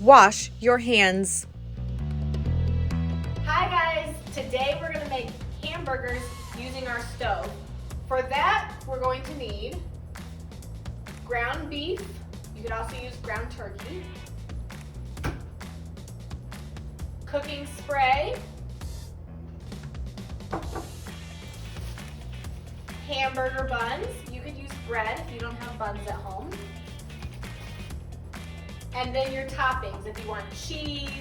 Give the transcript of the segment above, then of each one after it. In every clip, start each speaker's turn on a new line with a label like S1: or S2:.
S1: Wash your hands.
S2: Hi guys, today we're gonna make hamburgers using our stove. For that, we're going to need ground beef. You could also use ground turkey. Cooking spray. Hamburger buns. You could use bread if you don't have buns at home. And then your toppings, if you want cheese,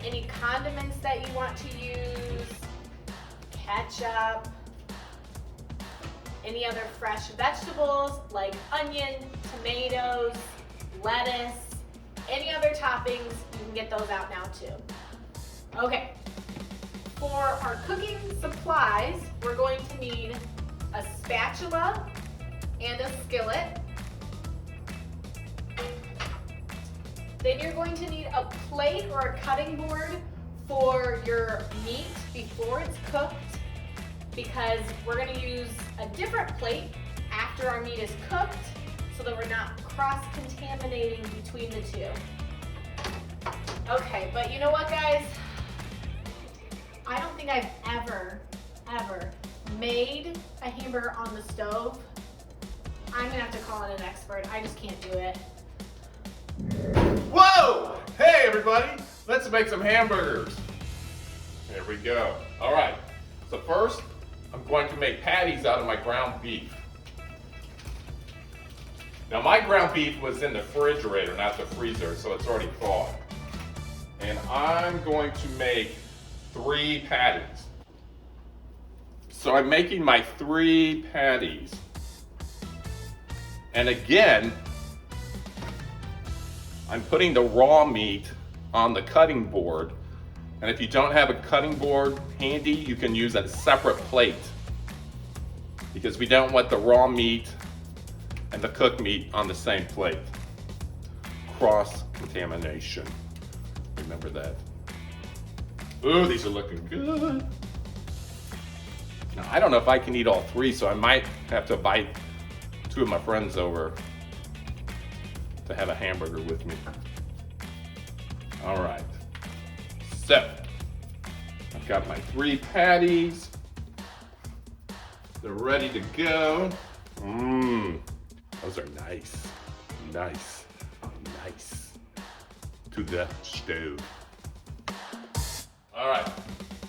S2: any condiments that you want to use, ketchup, any other fresh vegetables like onion, tomatoes, lettuce, any other toppings, you can get those out now too. Okay, for our cooking supplies, we're going to need a spatula and a skillet. Then you're going to need a plate or a cutting board for your meat before it's cooked, because we're going to use a different plate after our meat is cooked so that we're not cross-contaminating between the two. Okay, but you know what, guys? I don't think I've ever made a hamburger on the stove. I'm gonna have to call in an expert. I just can't do it.
S3: Whoa! Hey everybody, let's make some hamburgers. There we go. All right, so first I'm going to make patties out of my ground beef. Now my ground beef was in the refrigerator, not the freezer, so it's already thawed. And I'm going to make 3 patties. So I'm making my 3 patties. And again, I'm putting the raw meat on the cutting board. And if you don't have a cutting board handy, you can use a separate plate, because we don't want the raw meat and the cooked meat on the same plate. Cross-contamination. Remember that. Ooh, these are looking good. Now, I don't know if I can eat all 3, so I might have to invite 2 of my friends over to have a hamburger with me. All right, so I've got my 3 patties. They're ready to go. Those are nice, nice, nice to the stove. All right,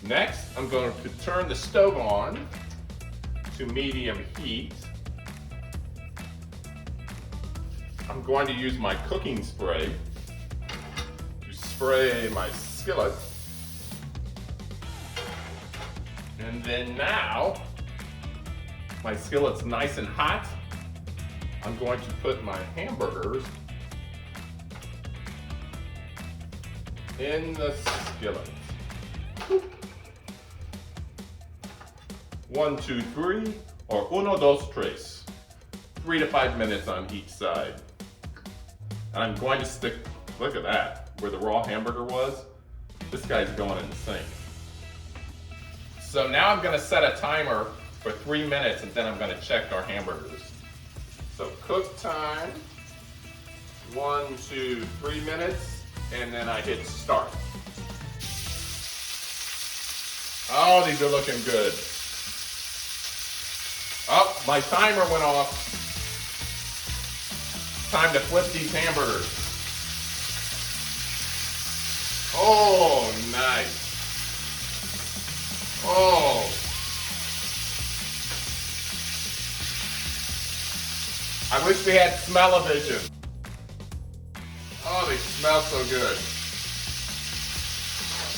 S3: next I'm going to turn the stove on to medium heat. I'm going to use my cooking spray to spray my skillet. And then now, my skillet's nice and hot. I'm going to put my hamburgers in the skillet. 1, 2, 3, or 1, 2, 3. 3 to 5 minutes on each side. And I'm going to stick, look at that, where the raw hamburger was. This guy's going in the sink. So now I'm gonna set a timer for 3 minutes, and then I'm gonna check our hamburgers. So cook time, 1, 2, 3 minutes, and then I hit start. Oh, these are looking good. Oh, my timer went off. Time to flip these hamburgers. Oh, nice. Oh. I wish we had smell-o-vision. Oh, they smell so good.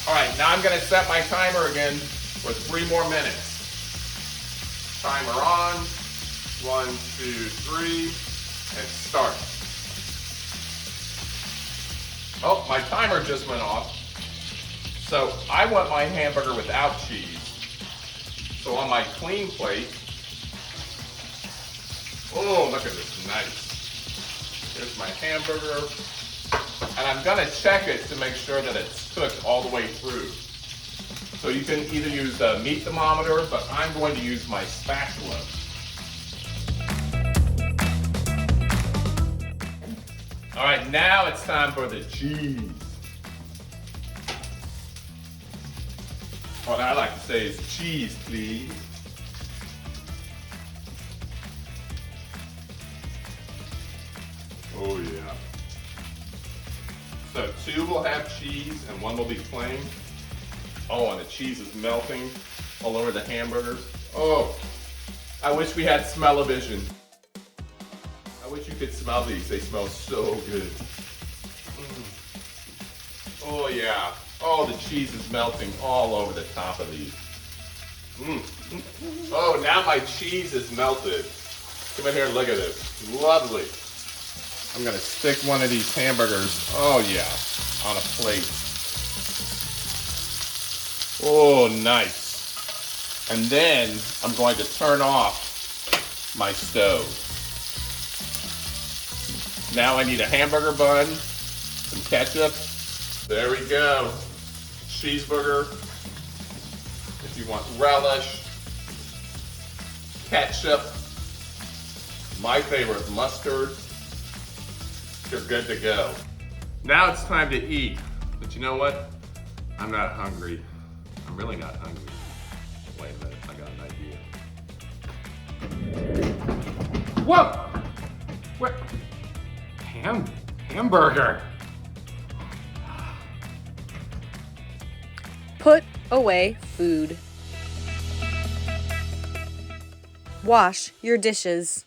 S3: All right, now I'm gonna set my timer again for 3 more minutes. Timer on, 1, 2, 3. And start. Oh, my timer just went off. So I want my hamburger without cheese. So on my clean plate, oh, look at this, nice. Here's my hamburger. And I'm gonna check it to make sure that it's cooked all the way through. So you can either use a meat thermometer, but I'm going to use my spatula. All right, now it's time for the cheese. What I like to say is cheese, please. Oh yeah. So 2 will have cheese and 1 will be plain. Oh, and the cheese is melting all over the hamburgers. Oh, I wish we had smell-o-vision. I wish you could smell these. They smell so good. Oh yeah. Oh, the cheese is melting all over the top of these. Oh, now my cheese is melted. Come in here and look at this. Lovely. I'm gonna stick one of these hamburgers, oh yeah, on a plate. Oh, nice. And then I'm going to turn off my stove. Now I need a hamburger bun, some ketchup. There we go. Cheeseburger. If you want relish, ketchup, my favorite, mustard, you're good to go. Now it's time to eat. But you know what? I'm not hungry. I'm really not hungry. Wait a minute, I got an idea. Whoa! What? Hamburger.
S1: Put away food. Wash your dishes.